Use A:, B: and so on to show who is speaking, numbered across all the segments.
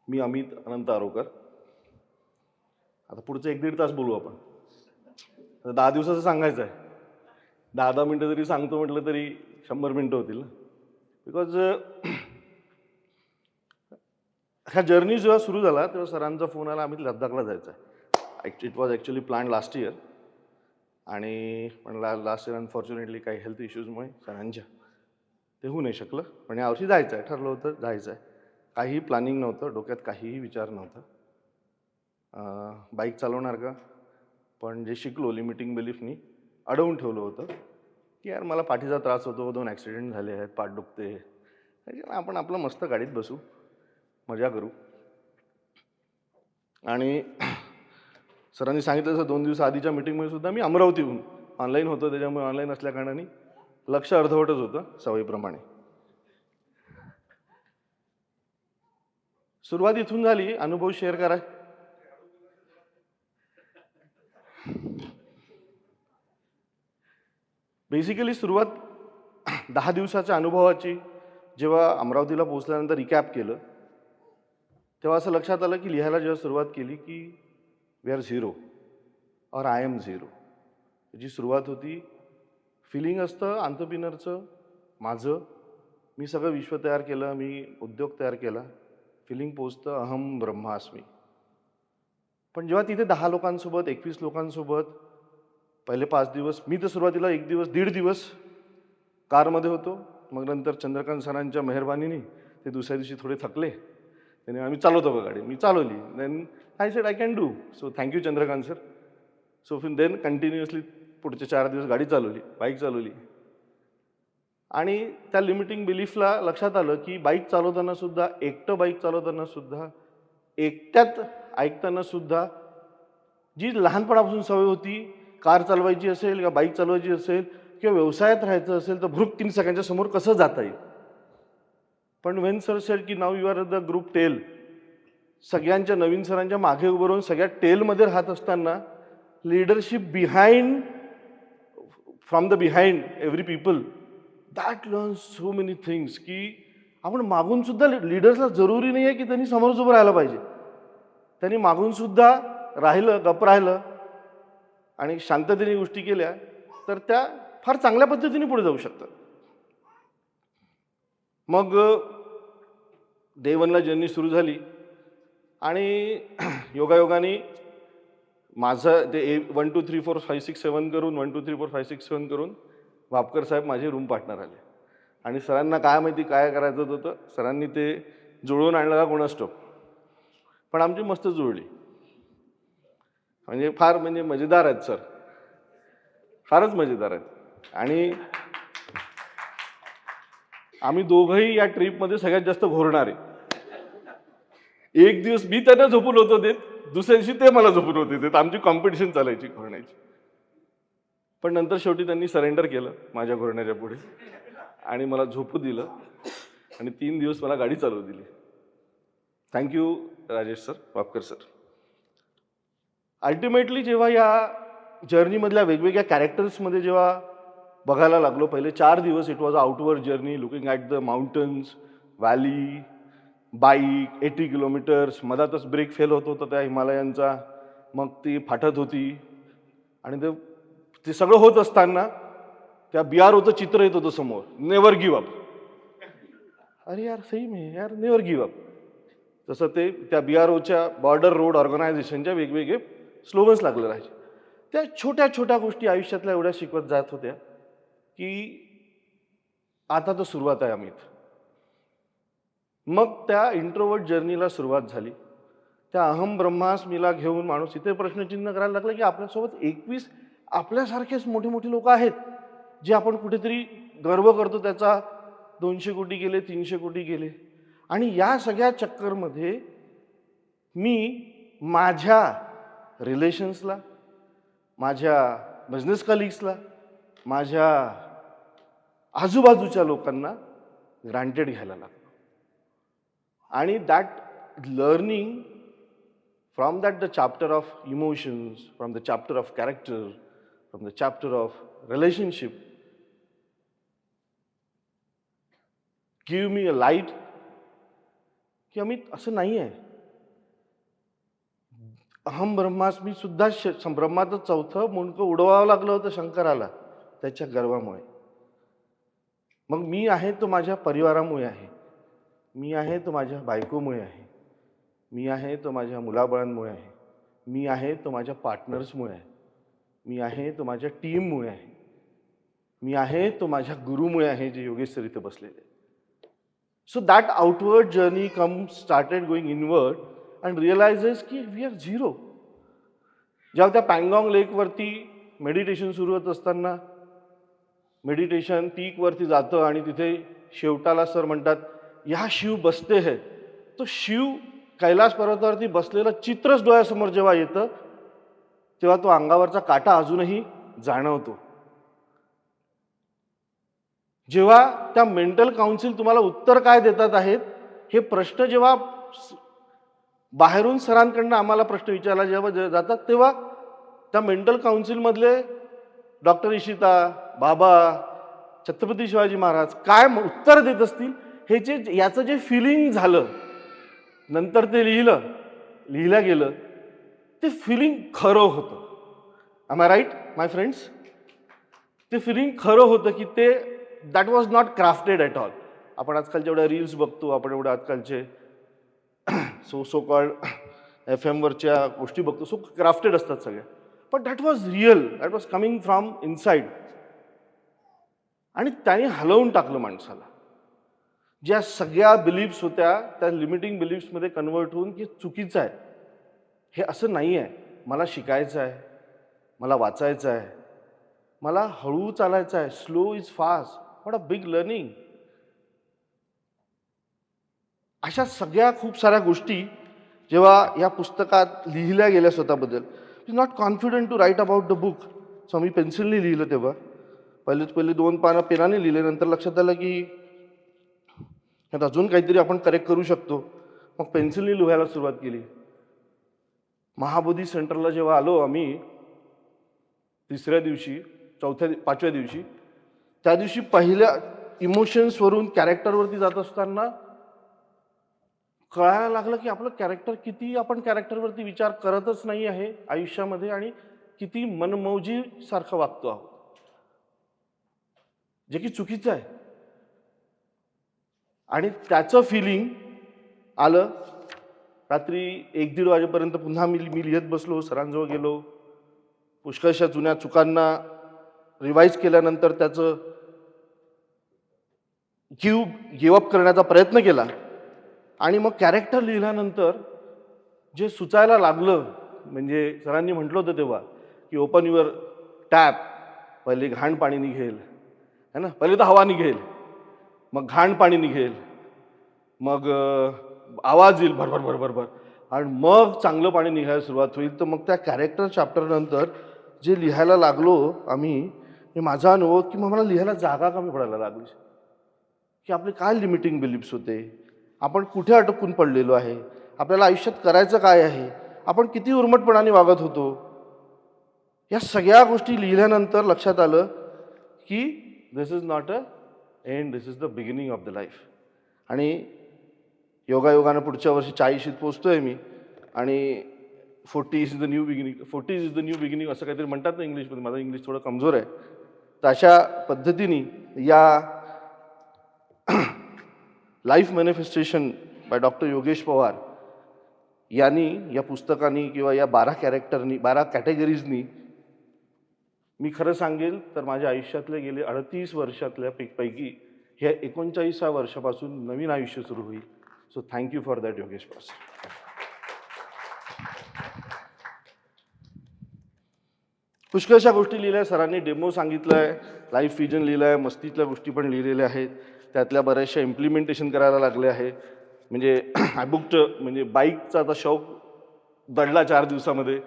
A: मी अमित अनंत आरोकर. आता पुढचे 1-1.5 तास बोलू आपण. आता 10 दिवसाचं सांगायचं आहे. 10-10 मिनटं जरी सांगतो म्हटलं तरी 100 मिनटं होतील ना. बिकॉज ह्या जर्नी जेव्हा सुरू झाला तेव्हा सरांचा फोन आला, आम्ही लद्दाखला जायचं आहे. It was actually plan last year. आणि पण लास्ट इयर अनफॉर्च्युनेटली काही हेल्थ इश्यूजमुळे सरांच्या ते होऊ नाही शकलं. पण यावर्षी जायचं आहे, ठरलं होतं जायचं आहे. काहीही प्लॅनिंग नव्हतं, डोक्यात काहीही विचार नव्हता. बाईक चालवणार का, पण जे शिकलो लिमिटिंग बिलीफनी अडवून ठेवलं होतं की यार मला पाठीचा त्रास होतो, 2 ॲक्सिडेंट झाले आहेत, पाठ दुखते, आपण आपलं मस्त गाडीत बसू, मजा करू. आणि सरांनी सांगितलं तसं 2 दिवस आधीच्या मीटिंगमध्ये सुद्धा मी अमरावतीहून ऑनलाईन होतो, त्याच्यामुळे ऑनलाईन असल्या कारणाने लक्ष अर्धवटच होतं सवयीप्रमाणे. सुरुवात इथून झाली, अनुभव शेअर करा. बेसिकली सुरुवात 10 दिवसाच्या अनुभवाची जेव्हा अमरावतीला पोहोचल्यानंतर रिकॅप केलं तेव्हा असं लक्षात आलं की लिहायला जेव्हा सुरुवात केली की वी आर झिरो और आय एम झिरो. त्याची सुरुवात होती फिलिंग असतं आंतरप्रिनरचं माझं, मी सगळं विश्व तयार केलं, मी उद्योग तयार केला, फिलिंग पोचतं अहम ब्रह्मास्मी. पण जेव्हा तिथे 10 लोकांसोबत 21 लोकांसोबत पहिले 5 दिवस, मी तर सुरुवातीला 1 दिवस 1.5 दिवस कारमध्ये होतो, मग नंतर चंद्रकांत सरांच्या मेहरबानीने ते दुसऱ्या दिवशी थोडे थकले, त्याने आम्ही चालवतो का गाडी, मी चालवली. Then I said I can do, so thank you Chandrakant sir. So then continuously पुढचे 4 दिवस गाडी चालवली, बाईक चालवली. आणि त्या लिमिटिंग बिलीफला लक्षात आलं की बाईक चालवताना सुद्धा, एकटं बाईक चालवताना सुद्धा, एकट्यात ऐकताना सुद्धा जी लहानपणापासून सवय होती, कार चालवायची असेल किंवा बाईक चालवायची असेल किंवा व्यवसायात राहायचं असेल तर भ्रुक्कीन सगळ्यांच्या समोर कसं जाता येईल. पण वेन सर सेड की now you are the group tail, सगळ्यांच्या नवीन सरांच्या मागे उभं राहून सगळ्या टेलमध्ये राहत असताना leadership behind, from the behind every people, that learn so many things. की आपण मागून सुद्धा लीडर्सला जरुरी नाही आहे की त्यांनी समोरच उभं राहायला पाहिजे. त्यांनी मागून सुद्धा राहिलं, गप राहिलं आणि शांततेने गोष्टी केल्या तर त्या फार चांगल्या पद्धतीने पुढे जाऊ शकतात. मग डे 1ला जर्नी सुरू झाली आणि योगायोगाने माझं ते 1 2 3 4 5 6 7 करून 1 2 3 4 5 6 7 करून वापकर साहेब माझे रूम पार्टनर आले. आणि सरांना काय माहिती काय करायचं होतं, सरांनी ते जुळवून आणलं का कोणास ठाऊक, पण आमची मस्त जुळली. म्हणजे फार म्हणजे मजेदार आहेत सर, फारच मजेदार आहेत. आणि आम्ही दोघंही या ट्रिपमध्ये सगळ्यात जास्त घोरणारे. एक दिवस मी त्यांना झोपून होतो देत, दुसऱ्या दिवशी ते मला झोपून होते देत, आमची कॉम्पिटिशन चालायची घोरण्याची. पण नंतर शेवटी त्यांनी सरेंडर केलं माझ्या घोरण्याच्या पुढे आणि मला झोपू दिलं आणि 3 दिवस मला गाडी चालवू दिली. Thank you Rajesh sir, Wapkar sir. Ultimately जेव्हा या जर्नीमधल्या वेगवेगळ्या कॅरेक्टर्समध्ये जेव्हा बघायला लागलो, पहिले 4 दिवस it was outward journey, looking at the mountains, valley, bike 80 kilometres, मधातच ब्रेक फेल होत होता त्या हिमालयांचा, मग ती फाटत होती. आणि ते सगळं होत असताना त्या BROचं चित्र येत होतं समोर, नेवर गिव्ह अप. अरे यार सही में यार, नेवर गिव्ह अप. तसं ते त्या BROच्या बॉर्डर रोड ऑर्गनायझेशनच्या वेगवेगळे स्लोगन्स लागले राहायचे. त्या छोट्या छोट्या गोष्टी आयुष्यातल्या एवढ्या शिकवत जात होत्या की आता तर सुरुवात आहे अमित. मग त्या इंट्रोवर्ट जर्नीला सुरुवात झाली. त्या अहम ब्रह्मास्मीला घेऊन माणूस इथे प्रश्नचिन्ह करायला लागला की आपल्यासोबत 21 आपल्यासारखेच मोठे मोठे लोक आहेत जे आपण कुठेतरी गर्व करतो त्याचा, 200 कोटी गेले, 300 कोटी गेले. आणि या सगळ्या चक्करमध्ये मी माझ्या रिलेशन्सला, माझ्या बिझनेस कलिग्सला, माझ्या आजूबाजूच्या लोकांना ग्रांटेड घ्यायला लागलो. आणि that learning from that the chapter of emotions, from the chapter of character, from the chapter of relationship, give me a light की अमित असं नाही आहे. अहम ब्रह्मास्मी सुद्धा ब्रह्माचं चौथं मुंडकं उडवावं लागलं होतं शंकराला त्याच्या गर्वामुळे. मग मी आहे तो माझ्या परिवारामुळे आहे, मी आहे तो माझ्या बायकोमुळे आहे, मी आहे तो माझ्या मुलाबाळांमुळे आहे, मी आहे तो माझ्या पार्टनर्समुळे आहे, मी आहे तो माझ्या टीममुळे आहे, मी आहे तो माझ्या गुरुमुळे आहे, जे योगेश सर इथे बसलेले. So that outward journey started going inward and realises की वी आर झिरो. जेव्हा त्या पँगॉंग लेकवरती मेडिटेशन सुरू होत असताना मेडिटेशन पीकवरती जातं आणि तिथे शेवटाला सर म्हणतात या शिव बसते है. तो शिव कैलास पर्वतावरती बसलेलं चित्रच डोळ्यासमोर जेव्हा येतं तेव्हा तो अंगावरचा काटा अजूनही जाणवतो. जेव्हा त्या मेंटल काउन्सिल तुम्हाला उत्तर काय देतात आहेत हे प्रश्न जेव्हा बाहेरून सरांकडनं आम्हाला प्रश्न विचारला जेव्हा जातात तेव्हा त्या मेंटल काउन्सिलमधले डॉक्टर इशिता, बाबा, छत्रपती शिवाजी महाराज काय उत्तर देत असतील हे याचं जे फिलिंग झालं नंतर ते लिहिलं गेलं ते फिलिंग खरं होतं. Am I right my friends? ते फिलिंग खरं होतं की ते that was not crafted at all. आपण आजकालच्या एवढ्या रील्स बघतो, आपण एवढ्या आजकालचे सो कॉल्ड FM वरच्या गोष्टी बघतो, सो क्राफ्टेड असतात सगळ्या. But that was real, that was coming from inside. आणि त्याने हलवून टाकलं माणसाला. ज्या सगळ्या बिलीफ्स होत्या त्या लिमिटिंग बिलीफ्समध्ये कन्वर्ट होऊन की चुकीचं आहे, हे असं नाही आहे, मला शिकायचं आहे, मला वाचायचं आहे, मला हळू चालायचं आहे, slow is fast, what a big learning. अशा सगळ्या खूप साऱ्या गोष्टी जेव्हा या पुस्तकात लिहिल्या गेल्या स्वतःबद्दल. Not confident to write about the book. So मी पेन्सिलने लिहिलं तेव्हा. पहिले 2 पानं पेनाने लिहिले, नंतर लक्षात आलं की त्यात अजून काहीतरी आपण करेक्ट करू शकतो. मग पेन्सिलने लिहायला सुरुवात केली. महाबोधी सेंटरला जेव्हा आलो आम्ही 3ऱ्या दिवशी, 5व्या दिवशी, त्या दिवशी पहिल्या इमोशन्सवरून कॅरेक्टरवरती जात असताना कळायला लागलं की आपलं कॅरेक्टर किती, आपण कॅरेक्टरवरती विचार करतच नाही आहे आयुष्यामध्ये आणि किती मनमौजी सारखं वागतो आहोत, जे की चुकीचं आहे. आणि त्याचं फिलिंग आलं. रात्री 1-1:30 वाजेपर्यंत पुन्हा मी लिहित बसलो, सरांजवळ गेलो, पुष्कळशा जुन्या चुकांना रिवाईज केल्यानंतर त्याचं गिवअप करण्याचा प्रयत्न केला. आणि मग कॅरेक्टर लिहिल्यानंतर जे सुचायला लागलं, म्हणजे सरांनी म्हटलं होतं तेव्हा की ओपन युअर टॅप, पहिले घाण पाणी निघेल है ना, पहिले तर हवा निघेल, मग घाण पाणी निघेल, मग आवाज येईल भरभर भरभर, आणि मग चांगलं पाणी निघायला सुरुवात होईल. तर मग त्या कॅरेक्टर चॅप्टरनंतर जे लिहायला लागलो आम्ही, हे माझा अनुभव की मग मला लिहायला जागा कमी पडायला लागली की आपले काय लिमिटिंग बिलीफ्स होते, आपण कुठे अटकून पडलेलो आहे, आपल्याला आयुष्यात करायचं काय आहे, आपण किती उर्मटपणाने वागत होतो. या सगळ्या गोष्टी लिहिल्यानंतर लक्षात आलं की this is not a end, this is the beginning of the life. आणि योगायोगानं पुढच्या वर्षी 40शीत पोचतोय मी, आणि 40 is the new beginning, 40 is the new beginning असं काहीतरी म्हणतात ना इंग्लिशमध्ये. माझं इंग्लिश थोडं कमजोर आहे. तर अशा पद्धतीने या life manifestation by doctor Yogesh Pawar यांनी, या पुस्तकानी किंवा या 12 कॅटेगरीजनी मी खरं सांगेल तर माझ्या आयुष्यातले गेले 38 वर्षातल्या पैकी ह्या 39व्या वर्षापासून नवीन आयुष्य सुरू होईल. So thank you for that Yogesh Pawar. पुष्कळशा गोष्टी लिहिल्या सरांनी, डेमो सांगितलं आहे, लाईफ विजन लिहिलं आहे, मस्तीतल्या गोष्टी पण लिहिलेल्या आहेत, त्यातल्या बऱ्याचशा इम्प्लिमेंटेशन करायला लागले आहे. म्हणजे आय बुक्ड, म्हणजे बाईकचा आता शौक दडला 4 दिवसामध्ये.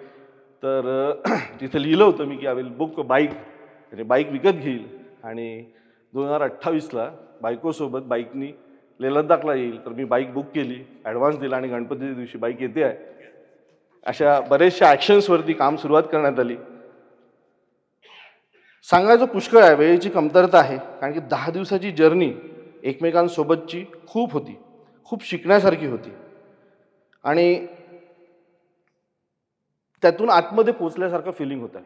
A: तर तिथे लिहिलं होतं मी की आय विल बुक बाईक, म्हणजे बाईक विकत घेईल आणि 2028ला बायकोसोबत बाईकनी लेह लद्दाखला येईल. तर मी बाईक बुक केली, ॲडव्हान्स दिला आणि गणपतीच्या दिवशी बाईक येते आहे. अशा बरेचशा ॲक्शन्सवरती काम सुरुवात करण्यात आली. सांगायचं पुष्कळ आहे, वेळेची कमतरता आहे, कारण की 10 दिवसाची जर्नी एकमेकांसोबतची खूप होती, खूप शिकण्यासारखी होती. आणि त्यातून आतमध्ये पोचल्यासारखं फिलिंग होत आहे.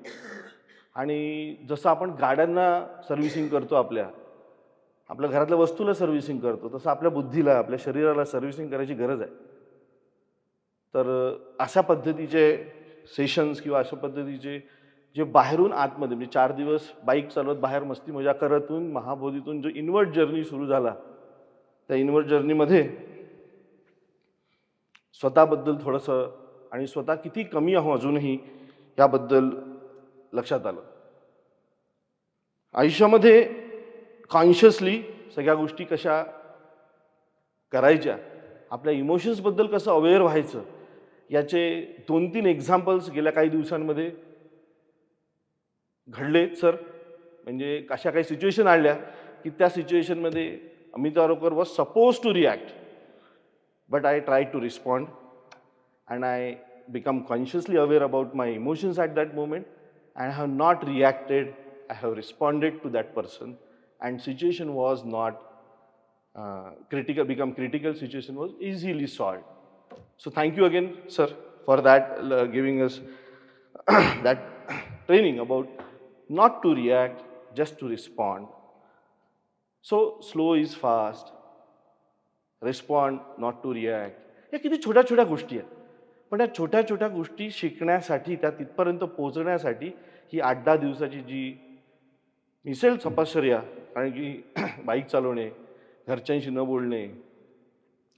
A: आणि जसं आपण गाड्यांना सर्व्हिसिंग करतो, आपल्या घरातल्या वस्तूला सर्व्हिसिंग करतो, तसं आपल्या बुद्धीला, आपल्या शरीराला सर्व्हिसिंग करायची गरज आहे. तर अशा पद्धतीचे सेशन्स किंवा अशा पद्धतीचे जे बाहेरून आतमध्ये म्हणजे 4 दिवस बाईक चालवत बाहेर मस्ती मजा करतून महाबोधीतून जो इनवर्ट जर्नी सुरू झाला, त्या इनवर्ट जर्नीमध्ये स्वतःबद्दल थोडंसं आणि स्वतः किती कमी आहो अजूनही याबद्दल लक्षात आलं. आयुष्यामध्ये कॉन्शियसली सगळ्या गोष्टी कशा करायच्या, आपल्या इमोशन्सबद्दल कसं अवेअर व्हायचं, याचे 2-3 एक्झाम्पल्स गेल्या काही दिवसांमध्ये घडले सर. म्हणजे अशा काही सिच्युएशन आल्या की त्या सिच्युएशनमध्ये Amit Arokar was suppose to react, but I try to respond and I become consciously aware about my emotions at that moment. I have not reacted, I have responded to that person, and situation was not critical situation was easily solved. So thank you again, sir, for that, giving us that training about not to react, just to respond. So slow is fast, respond, not to react. या किती छोट्या छोट्या गोष्टी आहेत, पण या छोट्या छोट्या गोष्टी शिकण्यासाठी, त्या तिथपर्यंत पोहोचण्यासाठी ही 8-10 दिवसाची जी मिसेल तपश्चर्या, कारण की बाईक चालवणे, घरच्यांशी न बोलणे,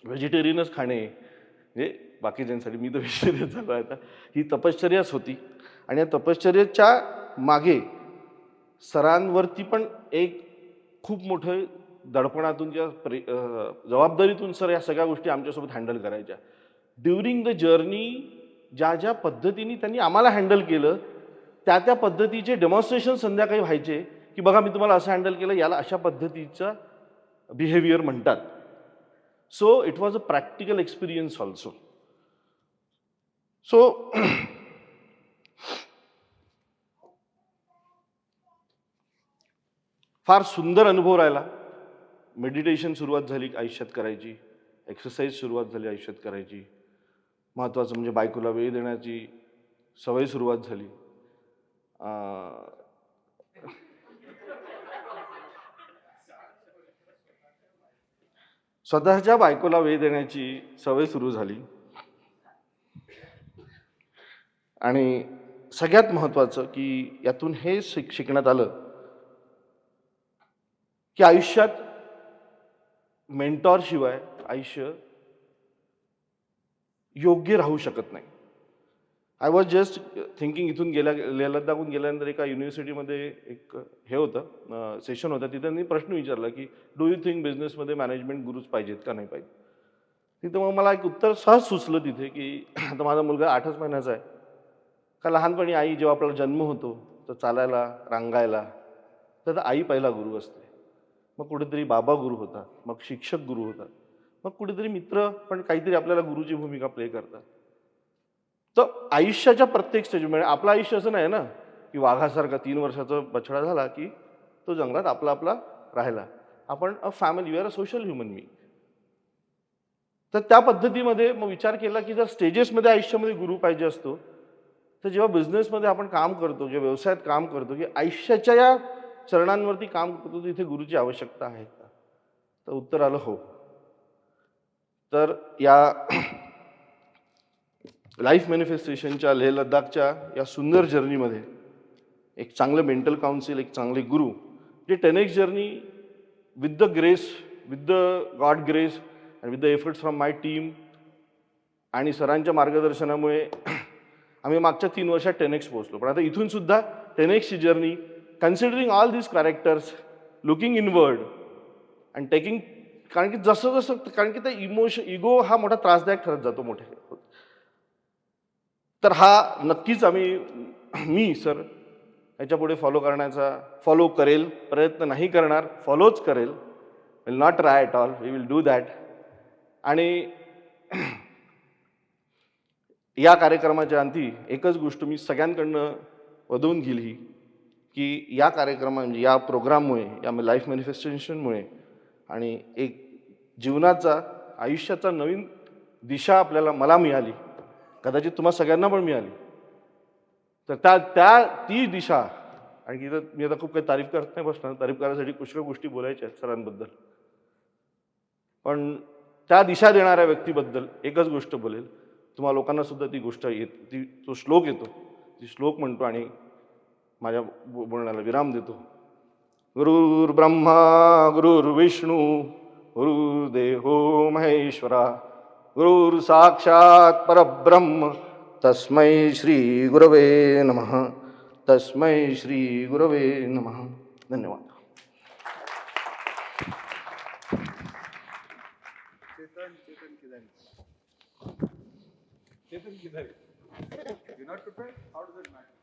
A: व्हेजिटेरियनच खाणे, म्हणजे बाकीच्यांसाठी, मी तर व्हेजिटेरियन झालो आहे आता, ही तपश्चर्याच होती. आणि या तपश्चर्याच्या मागे सरांवरती पण एक खूप मोठं दडपणातून किंवा जबाबदारीतून सर या सगळ्या गोष्टी आमच्यासोबत हँडल करायच्या. ड्युरिंग द जर्नी ज्या ज्या पद्धतीने त्यांनी आम्हाला हँडल केलं, त्या पद्धतीचे डेमॉन्स्ट्रेशन संध्याकाळी व्हायचे की बघा मी तुम्हाला असं हँडल केलं, याला अशा पद्धतीचा बिहेवियर म्हणतात. So it was a practical experience also. So फार सुंदर अनुभव राहिला. मेडिटेशन सुरुवात झाली आयुष्यात करायची, एक्सरसाइज सुरुवात झाली आयुष्यात करायची, महत्त्वाचं म्हणजे बायकोला वेळ देण्याची सवय सुरुवात झाली. स्वतःच्या बायकोला वेळ देण्याची सवय सुरू झाली. आणि सगळ्यात महत्त्वाचं की यातून हे शिकण्यात आलं की आयुष्यात मेंटॉरशिवाय आयुष्य योग्य राहू शकत नाही. आय वॉज जस्ट थिंकिंग, इथून लेह लद्दाखहून गेल्यानंतर एका युनिव्हर्सिटीमध्ये एक हे होतं, सेशन होतं, तिथे त्यांनी प्रश्न विचारला की डू यू थिंक बिझनेसमध्ये मॅनेजमेंट गुरुज पाहिजेत का नाही पाहिजे. तिथं मग मला एक उत्तर सहज सुचलं तिथे की आता माझा मुलगा 8च महिन्याचा आहे, का लहानपणी आई जेव्हा आपला जन्म होतो तर चालायला, रांगायला, तर आई पहिला गुरु असते. मग कुठेतरी बाबा गुरु होतात, मग शिक्षक गुरु होतात, मग कुठेतरी मित्र पण काहीतरी आपल्याला गुरुची भूमिका प्ले करतात. तर आयुष्याच्या प्रत्येक स्टेजमध्ये आपलं आयुष्य असं नाही ना की वाघासारखा 3 वर्षाचा बछडा झाला की तो जंगलात आपला आपला राहिला. आपण a family, you are a social human being. तर त्या पद्धतीमध्ये मग विचार केला की जर स्टेजेसमध्ये आयुष्यामध्ये गुरु पाहिजे असतो, तर जेव्हा बिझनेसमध्ये आपण काम करतो, जेव्हा व्यवसायात काम करतो, की आयुष्याच्या या चरणांवरती काम करतो, तिथे गुरुची आवश्यकता आहे का? तर उत्तर आलं हो. तर या लाईफ मॅनिफेस्टेशनच्या लेह लद्दाखच्या या सुंदर जर्नीमध्ये एक चांगलं मेंटल काउन्सिल, एक चांगले गुरु, जे 10x journey with the grace, with the God grace and with the efforts from my team आणि सरांच्या मार्गदर्शनामुळे आम्ही मागच्या 3 वर्षात 10x पोहोचलो. पण आता इथून सुद्धा 10x ची journey, considering all this characters, looking inward and taking, कारण की जसं जसं, कारण की त्या इगो हा मोठा त्रासदायक ठरत जातो मोठे. तर हा नक्कीच मी सर याच्यापुढे फॉलो करेल, प्रयत्न नाही करणार, फॉलोच करेल, will not try at all, we will do that. आणि या कार्यक्रमाच्या अंती एकच गोष्ट मी सगळ्यांकडनं वधवून गेली की या म्हणजे या प्रोग्राममुळे, या लाईफ मॅनिफेस्टेशनमुळे आणि एक जीवनाचा, आयुष्याचा नवीन दिशा मला मिळाली, कदाचित तुम्हाला सगळ्यांना पण मिळाली. तर त्या ती दिशा, आणि इथं मी आता खूप काही तारीफ करत नाही बसणार, तारीफ करायसाठी पुष्कळ गोष्टी बोलायच्या आहेत सरांबद्दल, पण त्या दिशा देणाऱ्या व्यक्तीबद्दल एकच गोष्ट बोलेल. तुम्हा लोकांना सुद्धा ती गोष्ट ती तो श्लोक येतो, ती श्लोक म्हणतो आणि माझ्या बोलण्याला विराम देतो. गुरुर्ब्रह्मा गुरुर्विष्णू गुरुर्देवो महेश्वरा गुरुर साक्षात परब्रह्म तस्मै श्री गुरवे नमः. तस्मै श्री गुरवे नमः. धन्यवाद.
B: Chetan Kidari. You're not prepared? How does it matter?